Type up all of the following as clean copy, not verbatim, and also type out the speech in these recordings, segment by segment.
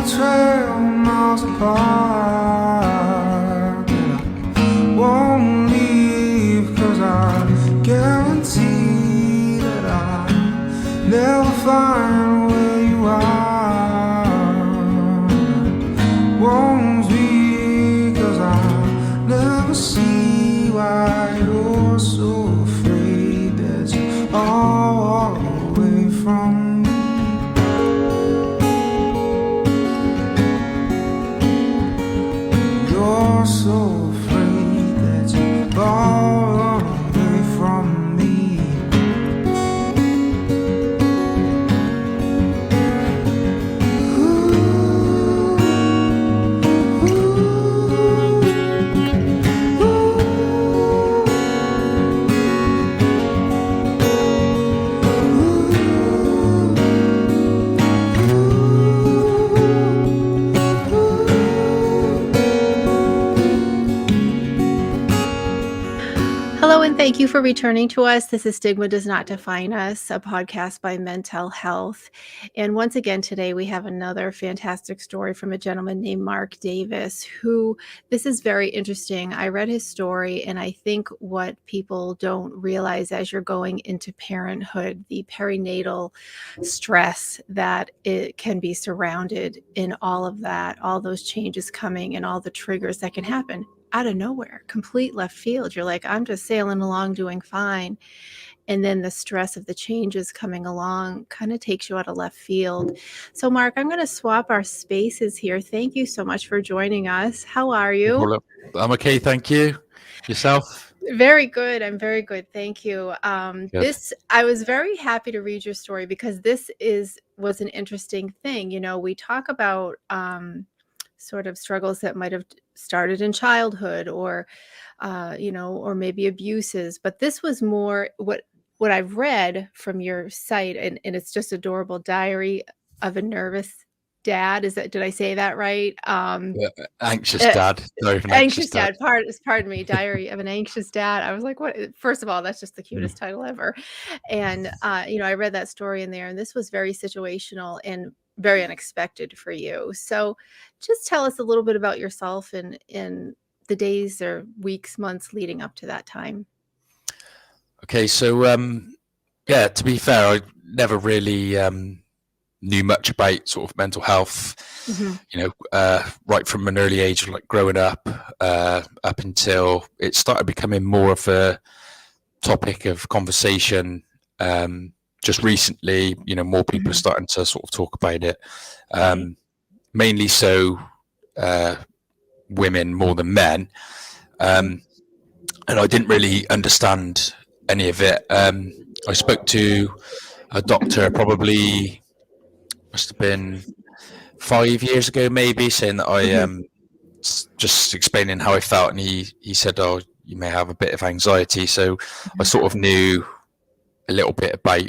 trail miles apart, and I won't leave, 'cause I guarantee that I'll never find where you are. Won't be, 'cause I'll never see why you're so afraid that you all away from me. You're so afraid that you all away from me. Hello, and thank you for returning to us. This is Stigma Does Not Define Us, a podcast by Mental Health. And once again, today we have another fantastic story from a gentleman named Marc Davis, who, this is very interesting. I read his story, and I think what people don't realize as you're going into parenthood, the perinatal stress that it can be surrounded in all of that, all those changes coming and all the triggers that can happen out of nowhere, complete left field. You're like, I'm just sailing along doing fine. And then the stress of the changes coming along kind of takes you out of left field. So Marc, I'm going to swap our spaces here. Thank you so much for joining us. How are you? I'm okay, thank you. Yourself? Very good. I'm very good. Thank you. Good. I was very happy to read your story because this was an interesting thing. You know, we talk about sort of struggles that might have started in childhood or, or maybe abuses. But this was more what I've read from your site, and it's just adorable. Diary of a Nervous Dad. Did I say that right? Anxious dad. No, anxious dad. Pardon me. Diary of an Anxious Dad. I was like, what? First of all, that's just the cutest title ever. And, I read that story in there, and this was very situational and very unexpected for you. So just tell us a little bit about yourself and in the days or weeks, months leading up to that time. Okay, so to be fair, I never really knew much about sort of mental health. Right from an early age, like growing up until it started becoming more of a topic of conversation. Just recently, more people are starting to sort of talk about it. Mainly so women more than men. And I didn't really understand any of it. I spoke to a doctor probably must have been 5 years ago, maybe, saying that I just explaining how I felt, and he said, "Oh, you may have a bit of anxiety." So I sort of knew a little bit about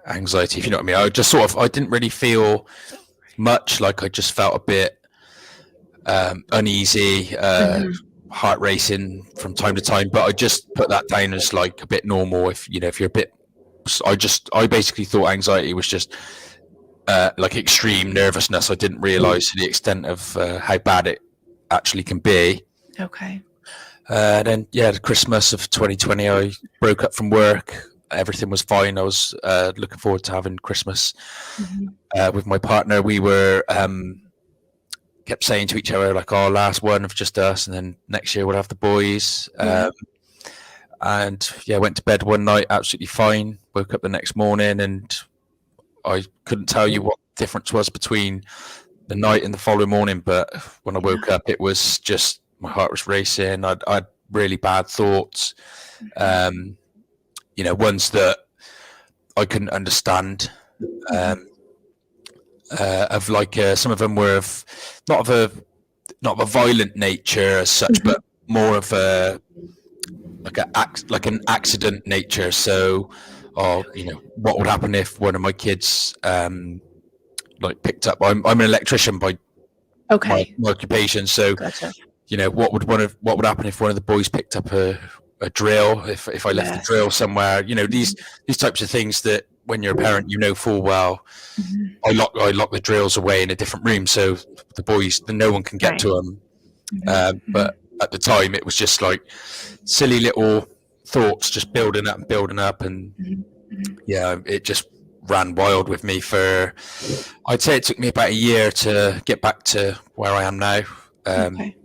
anxiety, if you know what I mean. I didn't really feel much. Like I just felt a bit uneasy, heart racing from time to time, but I just put that down as like a bit normal. If you're a bit, I basically thought anxiety was just like extreme nervousness. I didn't realize the extent of how bad it actually can be. Okay. Then the Christmas of 2020, I broke up from work. Everything was fine. I was looking forward to having Christmas with my partner. We were kept saying to each other, like, "Oh, last one of just us, and then next year we'll have the boys." And went to bed one night absolutely fine. Woke up the next morning, and I couldn't tell you what the difference was between the night and the following morning. But when I woke up, it was just my heart was racing. I'd really bad thoughts. Ones that I couldn't understand. Of like some of them were of not of a violent nature as such, but more of like an accident nature. So, what would happen if one of my kids like picked up? I'm an electrician by my occupation, so Gotcha. What would happen if one of the boys picked up a drill? If I left the drill somewhere, these types of things that when you're a parent, you know full well Mhm. I lock the drills away in a different room so the boys, no one can get Right. to them. Mhm. But Mhm. at the time, it was just like silly little thoughts just building up and building up, and Mhm. Mhm. yeah, it just ran wild with me for. I'd say it took me about a year to get back to where I am now, Okay.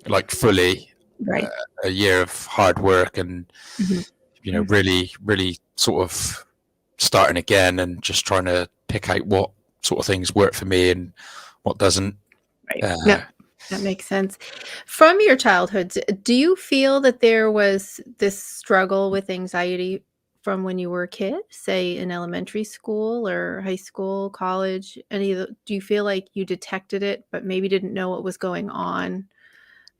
like fully. Right. A year of hard work and Mhm. Mhm. really, really sort of starting again and just trying to pick out what sort of things work for me and what doesn't. Right. Uh, Yep. That makes sense. From your childhood, do you feel that there was this struggle with anxiety from when you were a kid, say in elementary school or high school, college? Do you feel like you detected it, but maybe didn't know what was going on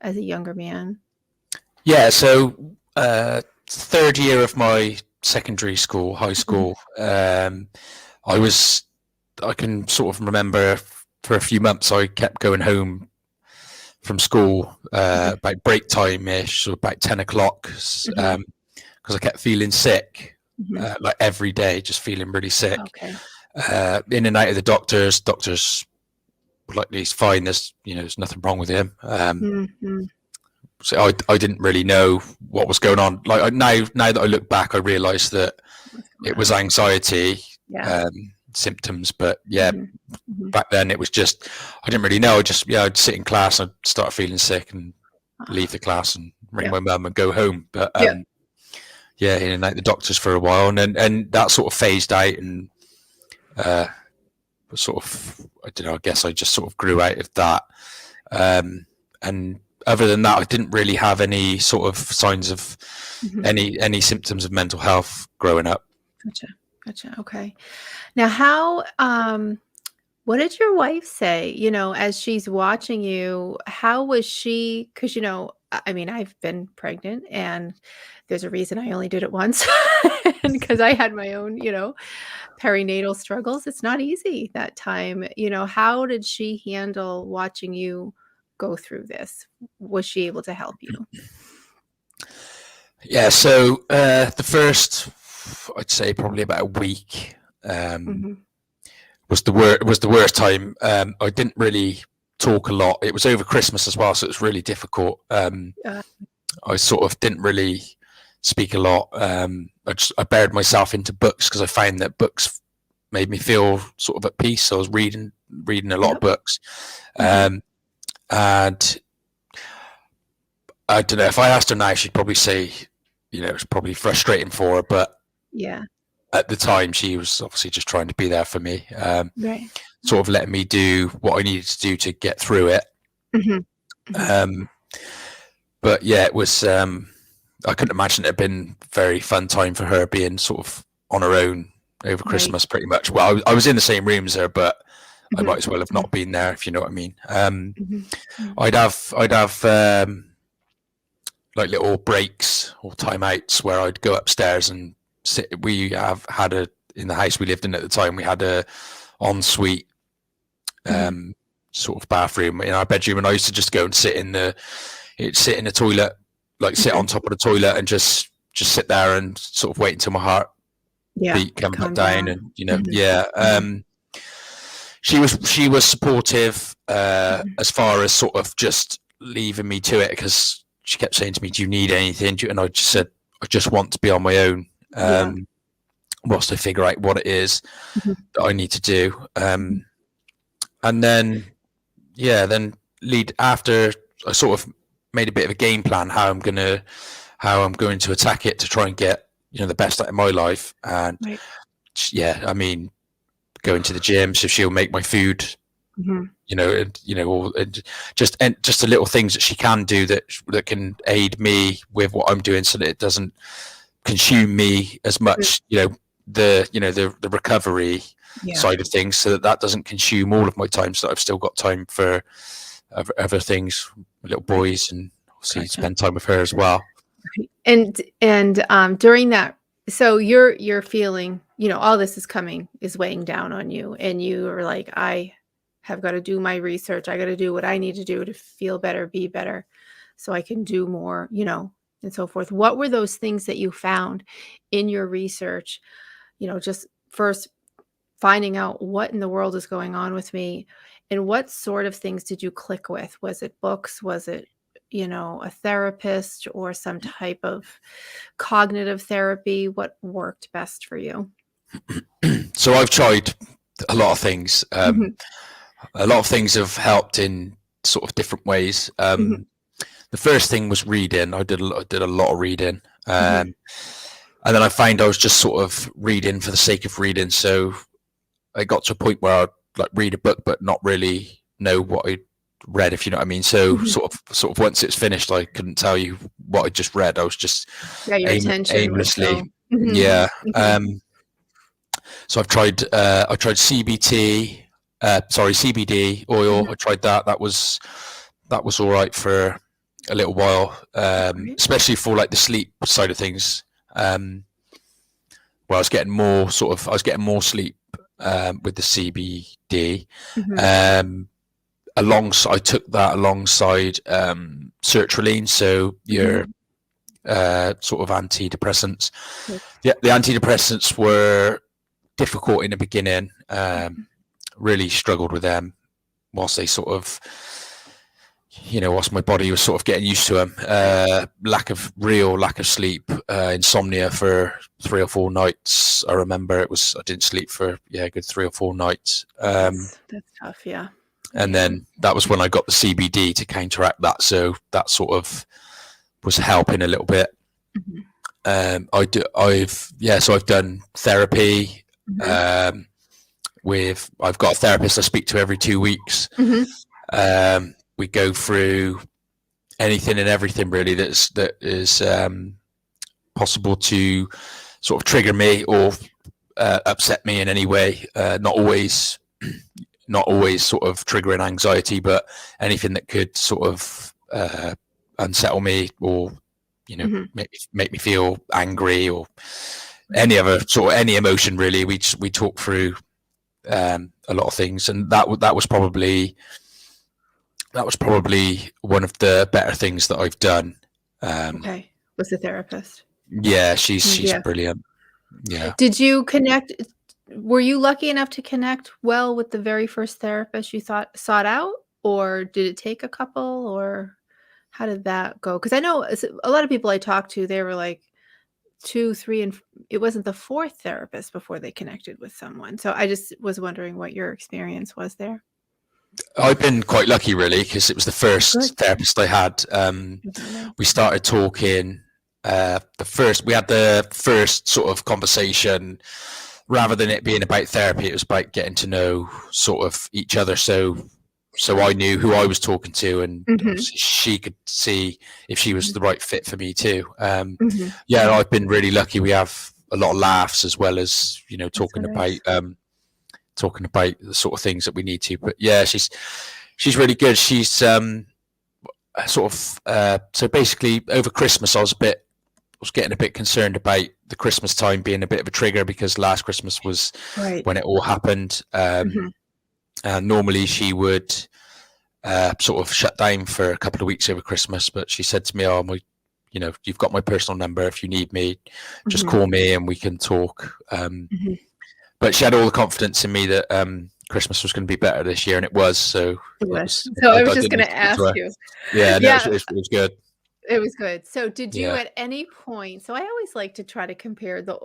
as a younger man? yeah, so third year of my secondary school, high Mhm. school, I was, I can sort of remember for a few months I kept going home from school Mhm. about break time ish, so about 10 o'clock, because Mhm. I kept feeling sick, Mhm. like every day, just feeling really sick. Okay. In and out of the doctors. Doctors were like, he's fine. There's nothing wrong with him. Mhm. So I didn't really know what was going on. Like now that I look back, I realise that What's going it was on? anxiety Yeah. symptoms. But yeah, Mhm. Mhm. back then it was just I didn't really know. I'd sit in class, I'd start feeling sick, and leave Ah, the class and ring yep. my mum and go home. But Yep. yeah, in and out the doctors for a while, and that sort of phased out, and uh, sort of I don't know. I guess I just sort of grew out of that. And other than that, I didn't really have any sort of signs of Mhm. any symptoms of mental health growing up. Gotcha. Gotcha. Okay. Now, what did your wife say, as she's watching you? How was she? Because, I mean, I've been pregnant and there's a reason I only did it once. And because I had my own, perinatal struggles. It's not easy that time. How did she handle watching you go through this? Was she able to help you? Yeah, so the first, I'd say probably about a week, um, Hmm. was the worst time. I didn't really talk a lot. It was over Christmas as well, so it was really difficult. Uh, I sort of didn't really speak a lot. I buried myself into books because I found that books made me feel sort of at peace. So I was reading a lot of yep. books, Hmm. um, and I don't know if I asked her now, she'd probably say, it's probably frustrating for her, but Yeah. at the time, she was obviously just trying to be there for me, Right. sort of letting me do what I needed to do to get through it. Hmm. Hmm. Um, but yeah, it was. I couldn't imagine it had been a very fun time for her being sort of on her own over Right. Christmas, pretty much. Well, I was in the same room as her, but I Hmm. might as well have not been there, if you know what I mean. Hmm. Hmm. I'd have like little breaks or timeouts where I'd go upstairs and sit. We have had in the house we lived in at the time. We had a ensuite Hmm. sort of bathroom in our bedroom, and I used to just go and sit in the toilet, like sit on Hmm. top of the toilet and just sit there and sort of wait until my heart Yeah. beat come back Calm down, down. and Hmm. yeah. Hmm. She was supportive Hmm. as far as sort of just leaving me to it, because she kept saying to me, "Do you need anything?" And I just said, "I just want to be on my own." Yeah. Whilst I figure out what it is Mhm. that I need to do. Mhm. And then yeah, then lead after I sort of made a bit of a game plan how I'm going to attack it to try and get the best out of my life. And Right. yeah, I mean, going to the gym, so she'll make my food, Mhm. and just the little things that she can do that can aid me with what I'm doing, so that it doesn't consume me as Mm. much. The recovery Yeah. side of things, so that doesn't consume all of my time, so that I've still got time for other things, little Right. boys, and obviously Gotcha. spend time with her as well. Right. And during that, so you're feeling, all this is coming, is weighing down on you, and you are like, I have got to do my research. I got to do what I need to do to feel better, be better, so I can do more, and so forth. What were those things that you found in your research, just first finding out what in the world is going on with me, and what sort of things did you click with? Was it books? Was it, a therapist or some type of cognitive therapy? What worked best for you? So I've tried a lot of things. Mhm, A lot of things have helped in sort of different ways. mhm, The first thing was reading. I did a lot of reading, mhm. and then I found I was just sort of reading for the sake of reading. So I got to a point where I'd like read a book but not really know what I read, if you know what I mean. So Mhm. sort of once it's finished, I couldn't tell you what I just read. I was just Yeah, your attention was aimlessly, so. Mhm, yeah. mhm, So I tried CBT, sorry, CBD oil. mhm. I tried that. That was all right for a little while, Great. especially for like the sleep side of things. Where I was getting more sleep with the CBD. Mhm, Um, I took that alongside sertraline, so your mhm. sort of antidepressants. Good. The antidepressants were difficult in the beginning. Mhm. Really struggled with them whilst they sort of, whilst my body was sort of getting used to them. Lack of sleep, insomnia for 3 or 4 nights. I remember I didn't sleep for a good 3 or 4 nights. That's tough, yeah. And Yeah. then that was when I got the CBD to counteract that. So that sort of was helping a little bit. Mhm, So I've done therapy. mhm, Um, I've got a therapist I speak to every 2 weeks. mhm. We go through anything and everything really that is possible to sort of trigger me or upset me in any way. Not always sort of triggering anxiety, but anything that could sort of unsettle me or Mhm. make me feel angry or any emotion really. We talk through a lot of things, and that was probably one of the better things that I've done. Um, Okay. Was the therapist. yeah, she's Yeah. brilliant. Yeah. Did you connect Were you lucky enough to connect well with the very first therapist you thought sought out, or did it take a couple, or how did that go? Because I know a lot of people I talked to, they were like 2, 3, and it wasn't the 4th therapist before they connected with someone. So I just was wondering what your experience was there. I've been quite lucky really because it was the Good. first therapist I had. Definitely. We started talking. We had the first sort of conversation. Rather than it being about therapy, it was about getting to know sort of each other. So Sure. I knew who I was talking to, and Mhm. obviously she could see if she was Mhm. the right fit for me too. Mhm. Yeah, Mhm. I've been really lucky. We have a lot of laughs as well as That's so nice. talking about the sort of things that we need to. But yeah, she's really good. She's so basically over Christmas I was getting a bit concerned about the Christmas time being a bit of a trigger because last Christmas was Right. when it all happened. Mhm. And normally she would sort of shut down for a couple of weeks over Christmas, but she said to me, "Oh, you've got my personal number. If you need me, just Mhm. call me and we can talk." Mhm. But she had all the confidence in me that Christmas was going to be better this year, and it was. So It it was. was. So I was I just didn't gonna need to talk to ask her. you. Yeah, no, Yeah, it was good. it was good. So did you Yeah. at any point, so I always like to try to compare the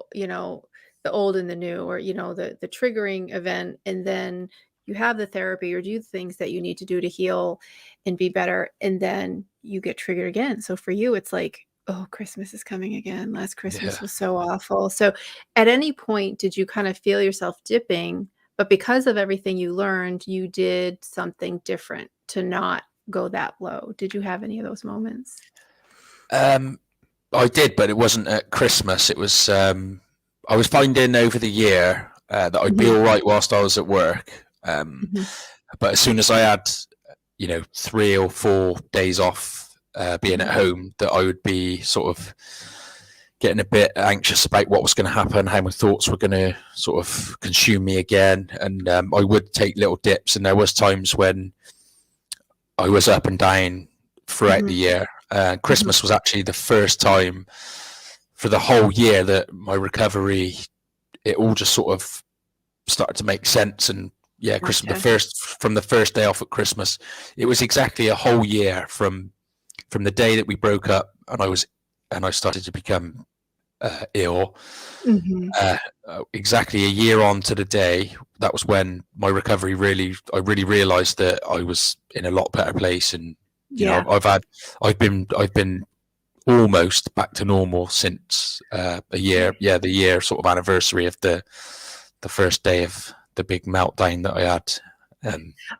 old and the new, or, the triggering event, and then you have the therapy or do things that you need to do to heal and be better, and then you get triggered again. So for you, it's like, "Oh, Christmas is coming again. Last Christmas Yeah. was so awful." So at any point, did you kind of feel yourself dipping, but because of everything you learned, you did something different to not go that low? Did you have any of those moments? Um, I did, but it wasn't at Christmas. It was I was finding over the year that I'd be Mhm, all right whilst I was at work. mhm, But as soon as I had, 3 or 4 days off being at mhm, home, that I would be sort of getting a bit anxious about what was going to happen, how my thoughts were going to sort of consume me again, and I would take little dips. And there was times when I was up and down throughout the mhm, year. mhm, Christmas was actually the first time for the whole year that my recovery it all just sort of started to make sense. And yeah, Christmas, Gotcha. from the first day off at Christmas, it was exactly a whole year from the day that we broke up and I started to become ill. Mhm. Exactly a year on to the day, that was when my recovery I really realized that I was in a lot better place. And Yeah. I've been almost back to normal since a year. Yeah, the year sort of anniversary of the first day of the big meltdown that I had.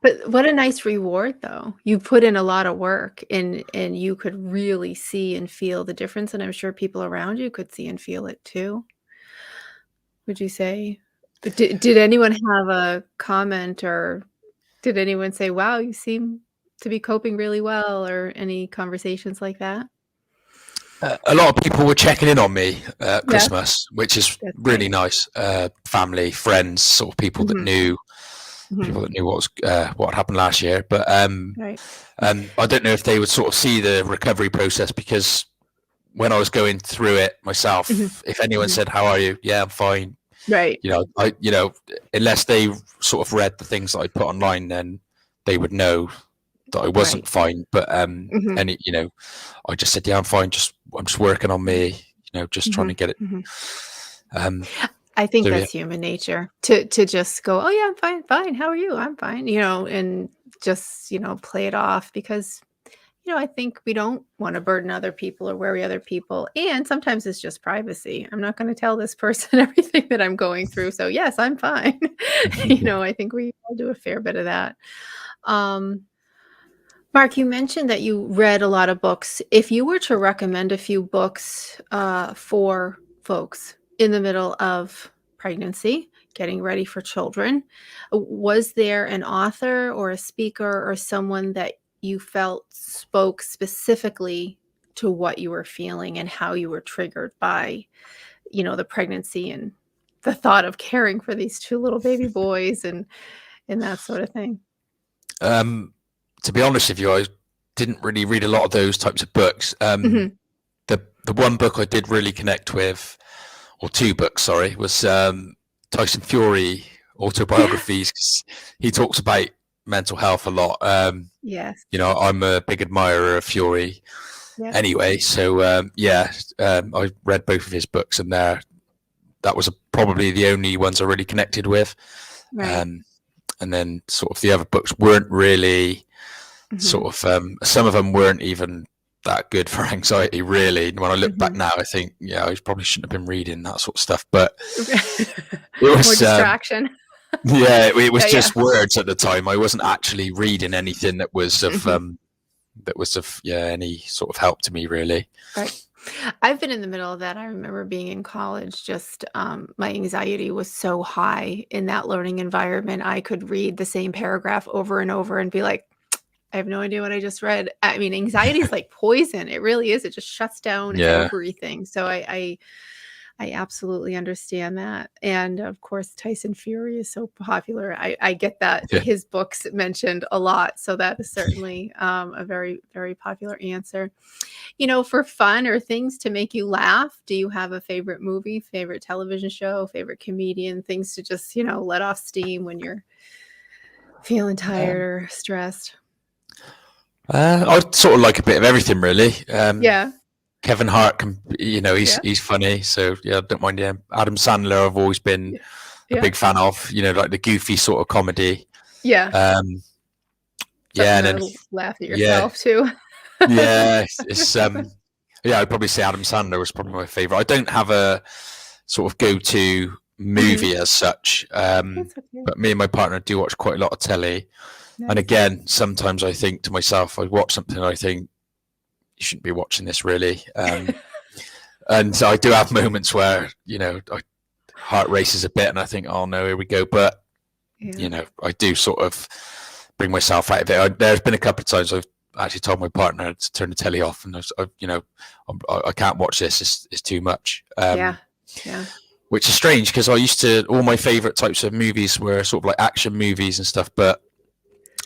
But what a nice reward, though. You put in a lot of work, and you could really see and feel the difference, and I'm sure people around you could see and feel it too. Would you say? But did anyone have a comment, or did anyone say, "Wow, you seem to be coping really well," or any conversations like that? A lot of people were checking in on me at Yeah, Christmas, which is that's really nice. nice. Family, friends, sort of Mhm, mhm, people that knew what had happened last year. But right. I don't know if they would sort of see the recovery process, because when I was going through it Mhm, myself, if anyone mhm. said, "How are you?" "Yeah, I'm fine." Right, Unless they sort of read the things that I put online, then they would know that I wasn't right. fine. But Mhm, I just said, "Yeah, I'm just working on me, just trying to mhm, get it." mhm. Um, I think so yeah, that's human nature to just go, "Oh, yeah, I'm fine, fine. How are you? I'm fine," and just, play it off because, I think we don't wanna burden other people or worry other people, and sometimes it's just privacy. I'm not gonna tell this person everything that I'm going through, so, yes, I'm fine. I think we all do a fair bit of that. Um, Mark, you mentioned that you read a lot of books. If you were to recommend a few books, for folks in the middle of pregnancy, getting ready for children, was there an author or a speaker or someone that you felt spoke specifically to what you were feeling and how you were triggered by, the pregnancy and the thought of caring for these 2 little baby boys and that sort of thing? um, to be honest with you, I didn't really read a lot of those types of books. Mhm. The one book I did really connect with, or two books, sorry, was Tyson Fury Yeah. autobiographies, 'cause he talks about mental health a lot. Yes. I'm a big admirer of Fury Yep. anyway. So yeah, I read both of his books, and that was probably the only ones I really connected with. Right. Um, and then sort of the other books weren't really Mhm. sort of some of them weren't even that good for anxiety, really. When I look back Mhm. now, I think, yeah, I probably shouldn't have been reading that sort of stuff. But it More was distraction. yeah, it was Yeah, yeah. just words at the time. I wasn't actually reading anything Mhm. that was of, yeah, any sort of help to me, really. Right. I've been in the middle of that. I remember being in college, just, my anxiety was so high in that learning environment. I could read the same paragraph over and over and be like, "I have no idea what I just read." I mean, anxiety is like poison. It really is. It just shuts down Yeah, everything. So I absolutely understand that, and, of course, Tyson Fury is so popular. I get that yeah. his books mentioned a lot, so that is certainly, a very, very popular answer. For fun or things to make you laugh, do you have a favorite movie, favorite television show, favorite comedian, things to just, let off steam when you're feeling tired Um, or stressed? I sort of like a bit of everything, really. Yeah, Kevin Hart yeah, he's funny, so yeah, I don't mind him. Adam Sandler, I've always been yeah, a yeah, big fan of, like the goofy sort of comedy. yeah. Um, yeah, Something and then to laugh at yeah, yourself too. yeah, it's yeah, I'd probably say Adam Sandler was probably my favorite. I don't have a sort of go-to Mhm. movie as such, That's okay. but me and my partner do watch quite a lot of telly. And Nice. again, sometimes I think to myself, I watch something and I think you shouldn't be watching this, really. And so I do have moments where I heart races a bit, and I think, oh no, here we go. But Yeah. I do sort of bring myself out of it. There's been a couple of times I've actually told my partner to turn the telly off, and I can't watch this. It's too much. Yeah. Yeah. Which is strange, because all my favorite types of movies were sort of like action movies and stuff, but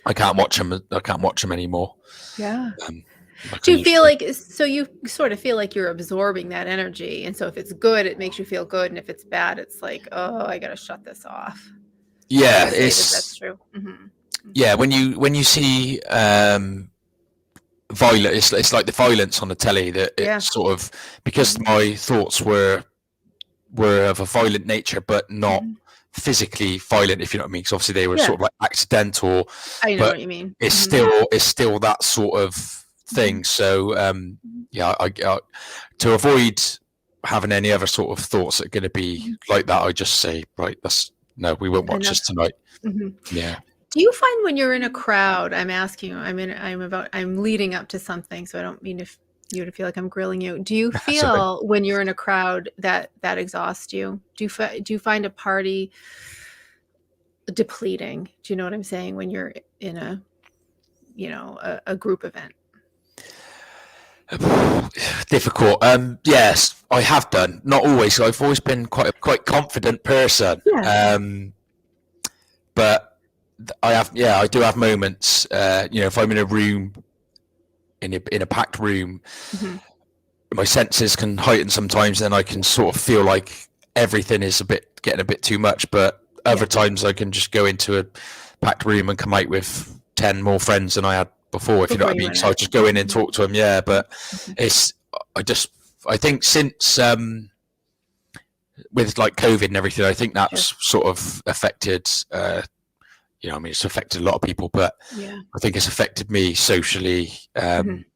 I can't watch them. I can't watch them anymore. Yeah. Um, like Do I you used feel to. like, so you sort of feel like you're absorbing that energy, and so if it's good, it makes you feel good, and if it's bad, it's like, oh, I gotta shut this off. Would Yeah, you say that that's true? yeah. When you see violence, it's like the violence on the telly that it Yeah. sort of, because my thoughts were of a violent nature, but not physically violent, if you know what I mean. Because obviously they were Yeah, sort of like accidental, I know but what you mean. it's still that sort of thing. So yeah, I to avoid having any other sort of thoughts that are going to be like that, I just say, right, that's no, we won't watch Enough. this tonight. Mhm. Yeah. Do you find when you're in a crowd, I'm asking you, I'm leading up to something, so I don't mean if you to feel like I'm grilling you. Do you Sorry. feel when you're in a crowd that exhausts you? Do you find a party depleting? Do you know what I'm saying? When you're in a, a group event. Difficult. Yes, I have done. Not always. I've always been quite a quite confident person. Yeah. But I have, yeah, I do have moments. If I'm in a room, in a packed room, Mhm. my senses can heighten sometimes. Then I can sort of feel like everything is getting a bit too much. But other Yeah. times I can just go into a packed room and come out with 10 more friends than I had before, if you know Before what I you mean. went So I out. just go in and talk to them. Yeah, but Mhm. it's I just I think since with like COVID and everything, I think Sure. that's sort of affected. I mean, it's affected a lot of people, but Yeah. I think it's affected me socially. Mhm.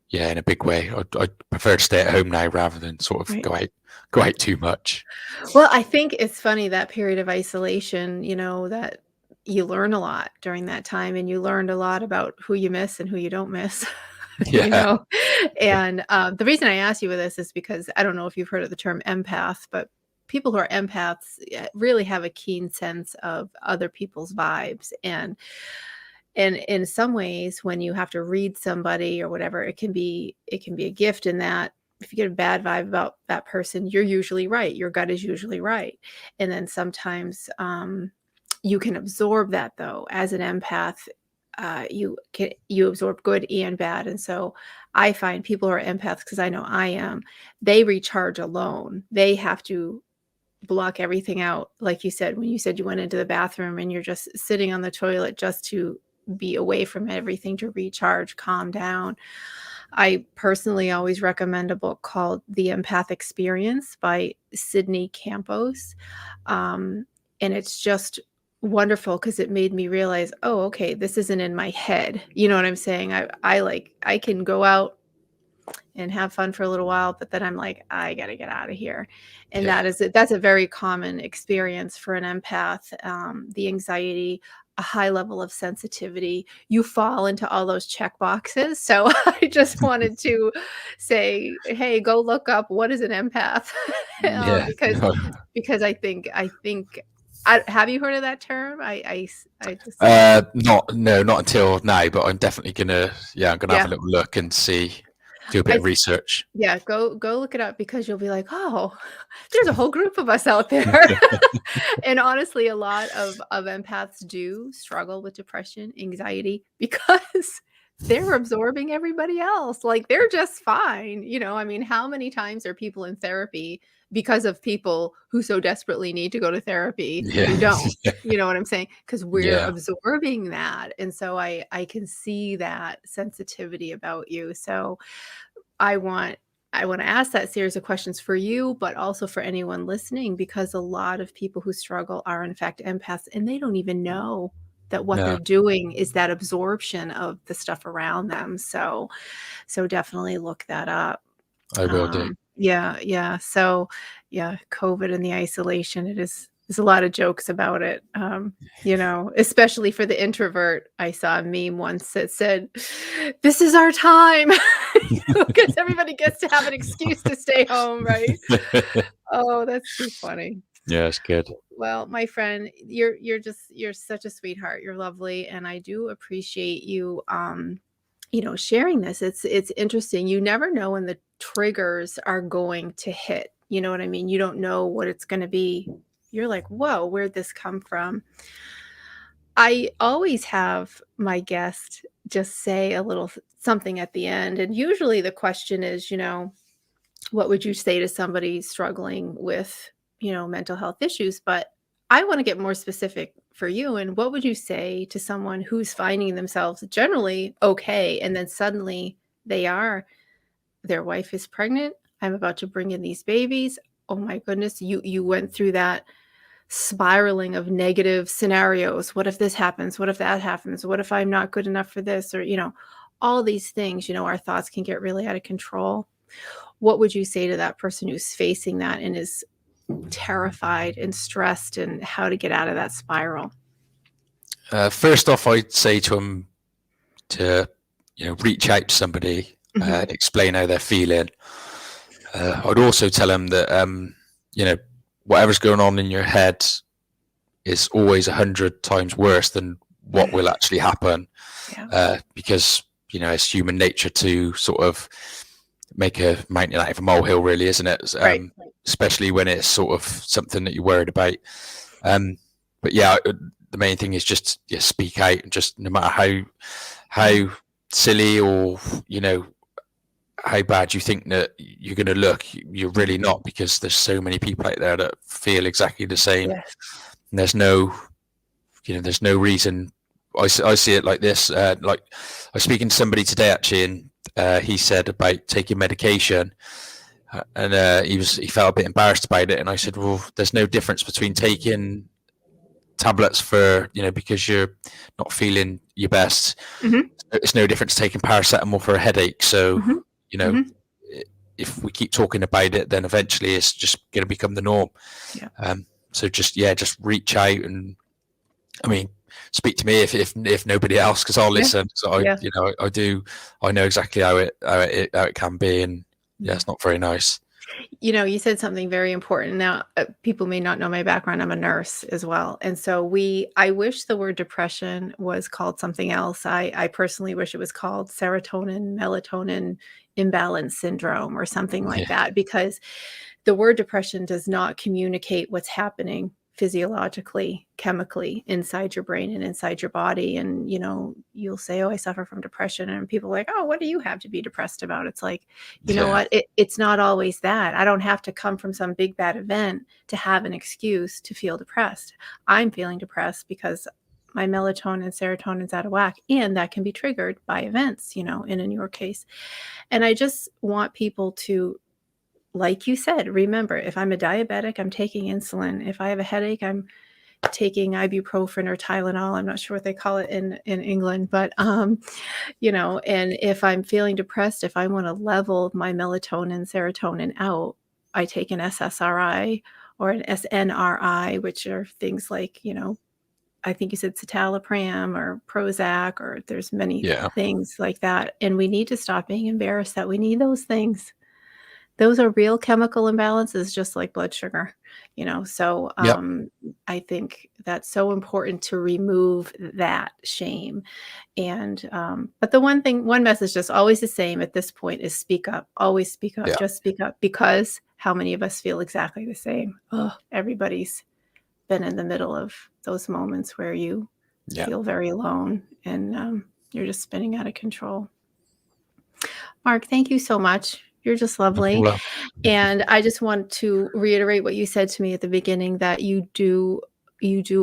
Yeah, in a big way. I prefer to stay at home now rather than sort of Right. go out too much. Well, I think it's funny that period of isolation, that you learn a lot during that time, and you learned a lot about who you miss and who you don't miss, you Yeah, know? And the reason I ask you with this is because I don't know if you've heard of the term empath, but people who are empaths really have a keen sense of other people's vibes. And in some ways, when you have to read somebody or whatever, it can be a gift in that if you get a bad vibe about that person, you're usually right. Your gut is usually right. And then sometimes you can absorb that though. As an empath, you absorb good and bad. And so I find people who are empaths, because I know I am, they recharge alone. They have to block everything out. Like you said, when you said you went into the bathroom and you're just sitting on the toilet just to be away from everything, to recharge, calm down. I personally always recommend a book called The Empath Experience by Sydney Campos. And it's just wonderful because it made me realize, oh, okay, this isn't in my head. You know what I'm saying? I can go out and have fun for a little while, but then I'm like, I gotta get out of here. And yeah, that's a very common experience for an empath. The anxiety, a high level of sensitivity, you fall into all those check boxes. So I just wanted to say, hey, go look up what is an empath. yeah. Because have you heard of that term? I just Not no, not until now, but I'm definitely I'm gonna have yeah. a little look and do a bit I of research. Yeah, go look it up because you'll be like, "Oh, there's a whole group of us out there." And honestly, a lot of empaths do struggle with depression, anxiety because they're absorbing everybody else. Like, they're just fine, I mean, how many times are people in therapy because of people who so desperately need to go to therapy Yeah, who don't? yeah, You know what I'm saying? Because 'Cause we're yeah. absorbing that, and so I can see that sensitivity about you. So I want I want to ask that series of questions for you, but also for anyone listening, because a lot of people who struggle are in fact empaths, and they don't even know that what No, they're doing is that absorption of the stuff around them. So definitely look that up. I will do. Yeah, yeah. So yeah, COVID and the isolation, there's a lot of jokes about it. Especially for the introvert. I saw a meme once that said, "This is our time," because everybody gets to have an excuse to stay home, right? Oh, that's too funny. Yeah, it's good. Well, my friend, you're such a sweetheart. You're lovely, and I do appreciate you sharing this. It's interesting. You never know when the triggers are going to hit. You know what I mean? You don't know what it's going to be. You're like, "Whoa, where'd this come from?" I always have my guest just say a little something at the end. And usually the question is, what would you say to somebody struggling with, mental health issues? But I want to get more specific for you. And what would you say to someone who's finding themselves generally okay, and then suddenly their wife is pregnant. I'm about to bring in these babies. Oh my goodness, you went through that spiraling of negative scenarios. What if this happens? What if that happens? What if I'm not good enough for this? Or, all these things, our thoughts can get really out of control. What would you say to that person who's facing that and is terrified and stressed, and how to get out of that spiral? First off, I'd say to them to reach out to somebody, explain how they're feeling. I'd also tell them that whatever's going on in your head is always 100 times worse than what will actually happen. Because it's human nature to sort of make a mountain out of a molehill, really, isn't it? Right. Especially when it's sort of something that you're worried about. But yeah, the main thing is just speak out, and just no matter how silly or how bad you think that you're going to look, you're really not, because there's so many people out there that feel exactly the same. Yes. And there's no reason. I see it like this. Like I was speaking to somebody today actually, and he said about taking medication, and he felt a bit embarrassed about it. And I said, well, there's no difference between taking tablets for because you're not feeling your best. It's no different to taking paracetamol for a headache. So if we keep talking about it, then eventually it's just going to become the norm. So just reach out, and speak to me if nobody else, because I'll listen. So I know exactly how it can be, and it's not very nice. You said something very important. Now, people may not know my background. I'm a nurse as well. And so I wish the word depression was called something else. I personally wish it was called serotonin, melatonin imbalance syndrome or something like that, because the word depression does not communicate what's happening physiologically, chemically inside your brain and inside your body. And, you'll say, oh, I suffer from depression. And people are like, oh, what do you have to be depressed about? It's like, you know what? It's not always that. I don't have to come from some big bad event to have an excuse to feel depressed. I'm feeling depressed because my melatonin and serotonin's out of whack. And that can be triggered by events, and in your case. And I just want people to, like you said, remember, if I'm a diabetic, I'm taking insulin. If I have a headache, I'm taking ibuprofen or Tylenol. I'm not sure what they call it in England, but, and if I'm feeling depressed, if I want to level my melatonin, serotonin out, I take an SSRI or an SNRI, which are things like, I think you said citalopram or Prozac, or there's many things like that. And we need to stop being embarrassed that we need those things. Those are real chemical imbalances, just like blood sugar, so I think that's so important to remove that shame. And but the one message that's always the same at this point is speak up. Always speak up. Just speak up, because how many of us feel exactly the same? Oh, everybody's been in the middle of those moments where you feel very alone, and you're just spinning out of control. Marc, thank you so much. You're just lovely. And I just want to reiterate what you said to me at the beginning, that you do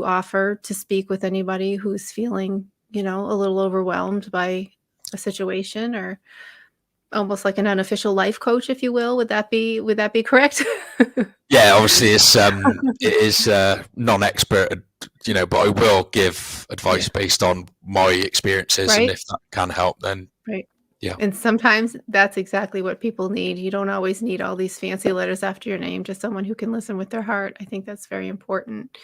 offer to speak with anybody who's feeling, a little overwhelmed by a situation, or almost like an unofficial life coach, if you will. Would that be correct? Yeah, obviously it is non-expert, but I will give advice based on my experiences, and if that can help, then yeah. And sometimes that's exactly what people need. You don't always need all these fancy letters after your name, just someone who can listen with their heart. I think that's very important.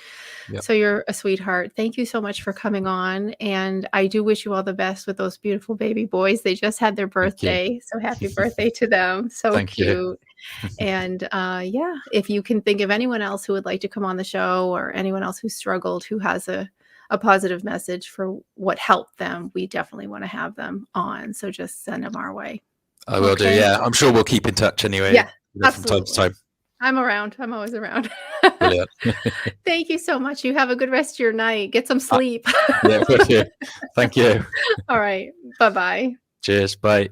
So you're a sweetheart. Thank you so much for coming on. And I do wish you all the best with those beautiful baby boys. They just had their birthday. So happy birthday to them. So Thank cute. You. And if you can think of anyone else who would like to come on the show, or anyone else who struggled, who has a positive message for what helped them, we definitely want to have them on. So just send them our way. I will do. Yeah, I'm sure we'll keep in touch anyway. Yeah, from time to time. I'm around. I'm always around. Brilliant. Thank you so much. You have a good rest of your night. Get some sleep. Yeah, thank you. Thank you. All right. Bye-bye. Cheers. Bye.